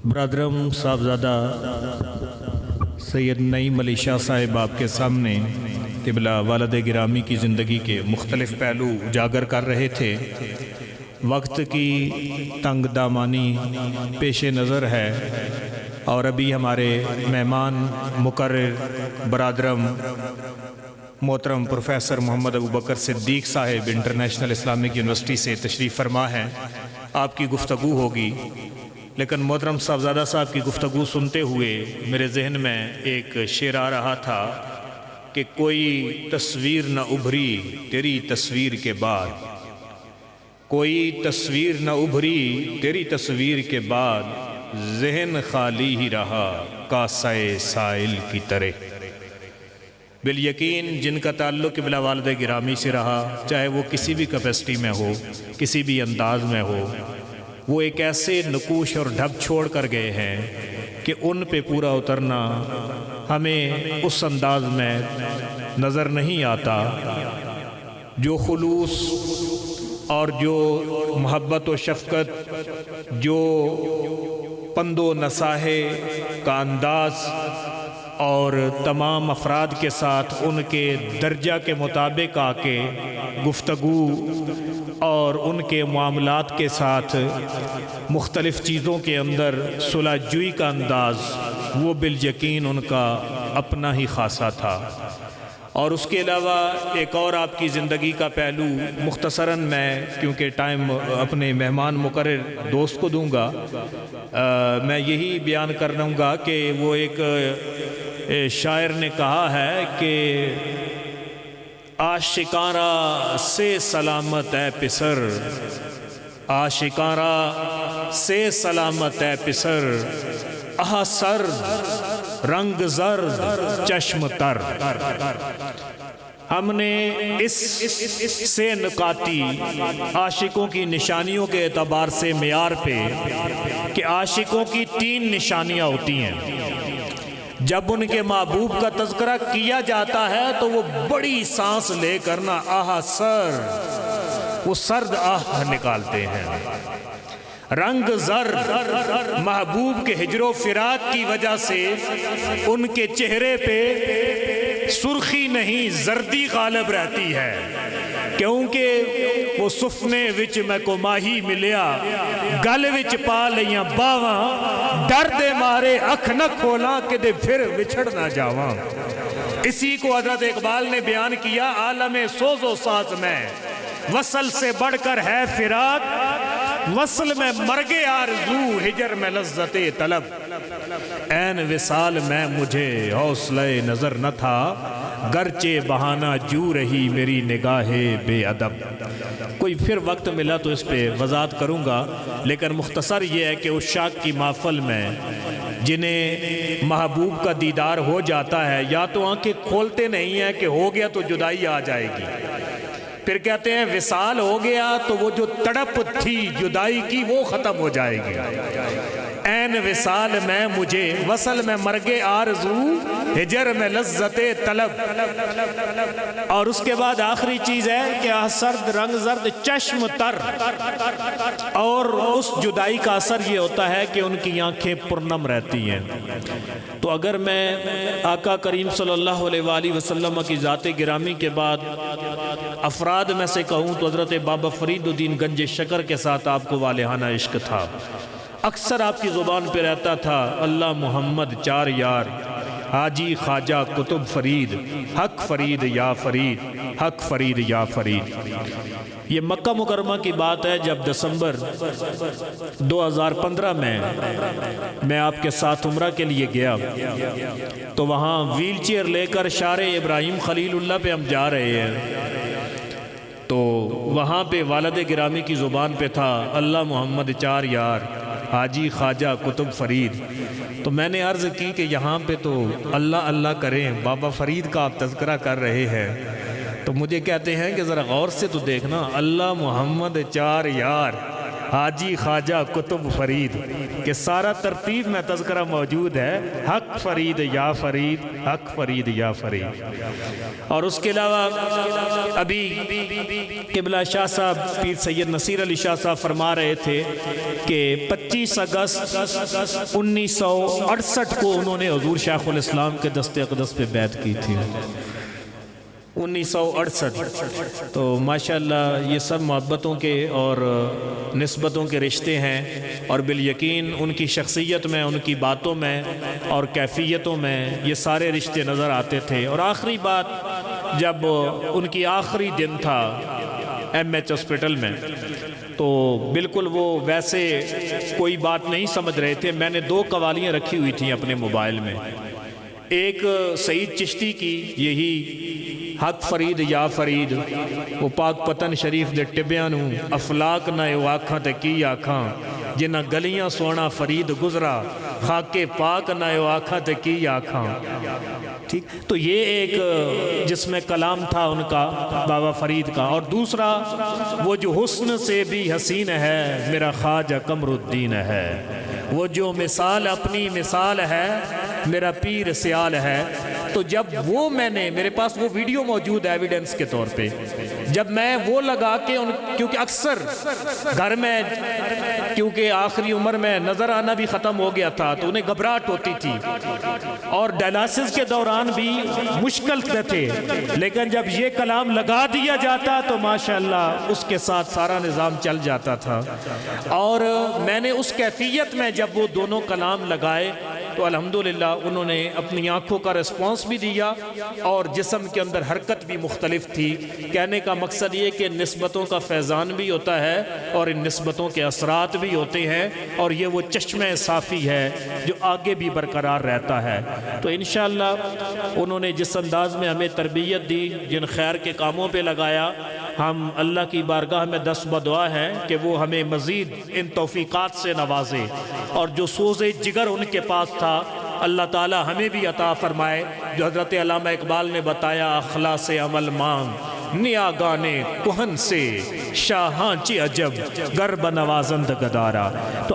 برادرم صاحبزادہ سید نعیم علی شاہ صاحب آپ کے سامنے قبلہ والد گرامی کی زندگی کے مختلف پہلو اجاگر کر رہے تھے۔ وقت کی تنگ دامانی پیش نظر ہے اور ابھی ہمارے مہمان مقرر برادرم محترم پروفیسر محمد ابوبکر صدیق صاحب انٹرنیشنل اسلامک یونیورسٹی سے تشریف فرما ہیں۔ آپ کی گفتگو ہوگی، لیکن محترم صاحبزادہ صاحب کی گفتگو سنتے ہوئے میرے ذہن میں ایک شعر آ رہا تھا کہ کوئی تصویر نہ ابھری تیری تصویر کے بعد، کوئی تصویر نہ ابھری تیری تصویر کے بعد، ذہن خالی ہی رہا کاسۂ سائل کی طرح۔ بالیقین جن کا تعلق قبلہ والد گرامی سے رہا، چاہے وہ کسی بھی کیپیسٹی میں ہو، کسی بھی انداز میں ہو، وہ ایک ایسے نقوش اور ڈھب چھوڑ کر گئے ہیں کہ ان پہ پورا اترنا ہمیں اس انداز میں نظر نہیں آتا جو خلوص اور جو محبت و شفقت، جو پند و نصاحے کا انداز اور تمام افراد کے ساتھ ان کے درجہ کے مطابق آ کے گفتگو اور ان کے معاملات کے ساتھ مختلف چیزوں کے اندر صلح جوئی کا انداز، وہ بالیقین ان کا اپنا ہی خاصہ تھا۔ اور اس کے علاوہ ایک اور آپ کی زندگی کا پہلو مختصراً میں، کیونکہ ٹائم اپنے مہمان مقرر دوست کو دوں گا، میں یہی بیان کر لوں گا کہ وہ ایک شاعر نے کہا ہے کہ عاشقانہ سے سلامت اے پسر، عاشقانہ سے سلامت اے پسر، آہ سرد رنگ زرد چشم تر۔ ہم نے اس سے نکاتی عاشقوں کی نشانیوں کے اعتبار سے معیار پہ کہ عاشقوں کی 3 نشانیاں ہوتی ہیں۔ جب ان کے محبوب کا تذکرہ کیا جاتا ہے تو وہ بڑی سانس لے کر نا آہ سرد، وہ سرد آہ نکالتے ہیں۔ رنگ زرد، محبوب کے ہجر و فراق کی وجہ سے ان کے چہرے پہ سرخی نہیں زردی غالب رہتی ہے، کیونکہ وہ سفنے وچ میں کو ماہی ملیا، گل وچ پا لیاں باواں، ڈر دے مارے اکھ نہ کھولا کہ دے پھر وچھڑ نہ جاواں۔ اسی کو حضرت اقبال نے بیان کیا، عالم سوز و ساز میں وصل سے بڑھ کر ہے فراق، وصل میں مرگے آرزو، ہجر میں لذت طلب۔ این وصال میں مجھے حوصلہ نظر نہ تھا، گرچہ بہانہ جو رہی میری نگاہ بے ادب۔ کوئی پھر وقت ملا تو اس پہ وضاحت کروں گا، لیکن مختصر یہ ہے کہ عشاق کی محفل میں جنہیں محبوب کا دیدار ہو جاتا ہے، یا تو آنکھیں کھولتے نہیں ہیں کہ ہو گیا تو جدائی آ جائے گی، پھر کہتے ہیں وصال ہو گیا تو وہ جو تڑپ تھی جدائی کی وہ ختم ہو جائے گی۔ این وصال میں مجھے، وصل میں مرگے آرزو، ہجر میں لذت طلب۔ اور اس کے بعد آخری چیز ہے کہ سرد رنگ زرد چشم تر، اور اس جدائی کا اثر یہ ہوتا ہے کہ ان کی آنکھیں پرنم رہتی ہیں۔ تو اگر میں آقا کریم صلی اللہ علیہ وآلہ وسلم کی ذات گرامی کے بعد افراد میں سے کہوں تو حضرت بابا فرید الدین گنج شکر کے ساتھ آپ کو والہانہ عشق تھا۔ اکثر آپ کی زبان پہ رہتا تھا اللہ محمد 4 یار، حاجی خواجہ قطب فرید، حق فرید یا فرید، حق فرید یا فرید۔ یہ مکہ مکرمہ کی بات ہے، جب دسمبر 2015 میں آپ کے ساتھ عمرہ کے لیے گیا تو وہاں ویل چیئر لے کر شار ابراہیم خلیل اللہ پہ ہم جا رہے ہیں، تو وہاں پہ والد گرامی کی زبان پہ تھا اللہ محمد 4 یار، حاجی خواجہ قطب فرید۔ تو میں نے عرض کی کہ یہاں پہ تو اللہ اللہ کریں، بابا فرید کا آپ تذکرہ کر رہے ہیں، تو مجھے کہتے ہیں کہ ذرا غور سے تو دیکھنا، اللہ محمد 4 یار، حاجی خواجہ کتب فرید، کہ سارا ترتیب میں تذکرہ موجود ہے، حق فرید یا فرید، حق فرید یا فرید۔ اور اس کے علاوہ ابھی قبلہ شاہ صاحب پیر سید نصیر علی شاہ صاحب فرما رہے تھے کہ 25 اگست 1968 کو انہوں نے حضور شیخ الاسلام کے دست اقدس پہ بیعت کی تھی، 1968۔ تو ماشاءاللہ یہ سب محبتوں کے اور نسبتوں کے رشتے ہیں، اور بالیقین ان کی شخصیت میں، ان کی باتوں میں اور کیفیتوں میں یہ سارے رشتے نظر آتے تھے۔ اور آخری بات، جب ان کی آخری دن تھا MH ہاسپٹل میں، تو بالکل وہ ویسے کوئی بات نہیں سمجھ رہے تھے۔ میں نے 2 قوالیاں رکھی ہوئی تھیں اپنے موبائل میں، ایک سعید چشتی کی یہی حق فرید یا فرید، وہ پاک پتن شریف دے ٹبیاں نوں افلاک نہ آکھاں تے کی آکھاں، جنہ گلیاں سونا فرید گزرا، خاک پاک نہ آکھاں تے کی آکھاں۔ ٹھیک، تو یہ ایک جس میں کلام تھا ان کا بابا فرید کا۔ اور دوسرا، وہ جو حسن سے بھی حسین ہے میرا خواجہ قمر الدین ہے، وہ جو مثال اپنی مثال ہے میرا پیر سیال ہے۔ تو جب وہ میں نے، میرے پاس وہ ویڈیو موجود ہے ایویڈنس کے طور پہ، جب میں وہ لگا کے کیونکہ اکثر گھر میں، کیونکہ آخری عمر میں نظر آنا بھی ختم ہو گیا تھا، تو انہیں گھبراہٹ ہوتی تھی، اور ڈائلسس کے دوران بھی مشکل تھے، لیکن جب یہ کلام لگا دیا جاتا تو ماشاءاللہ اس کے ساتھ سارا نظام چل جاتا تھا۔ اور میں نے اس کیفیت میں جب وہ دونوں کلام لگائے تو الحمدللہ انہوں نے اپنی آنکھوں کا رسپانس بھی دیا، اور جسم کے اندر حرکت بھی مختلف تھی۔ کہنے کا مقصد یہ کہ نسبتوں کا فیضان بھی ہوتا ہے اور ان نسبتوں کے اثرات بھی ہوتے ہیں، اور یہ وہ چشمہ صافی ہے جو آگے بھی برقرار رہتا ہے۔ تو انشاءاللہ انہوں نے جس انداز میں ہمیں تربیت دی، جن خیر کے کاموں پہ لگایا، ہم اللہ کی بارگاہ میں دست بدعا ہے کہ وہ ہمیں مزید ان توفیقات سے نوازے، اور جو سوز جگر ان کے پاس تھا اللہ تعالی ہمیں بھی عطا فرمائے۔ جو حضرت علامہ اقبال نے بتایا، اخلاص عمل مانگ نیا گانے کہن سے، شاہاں چی عجب گرب نوازند گدارا۔ تو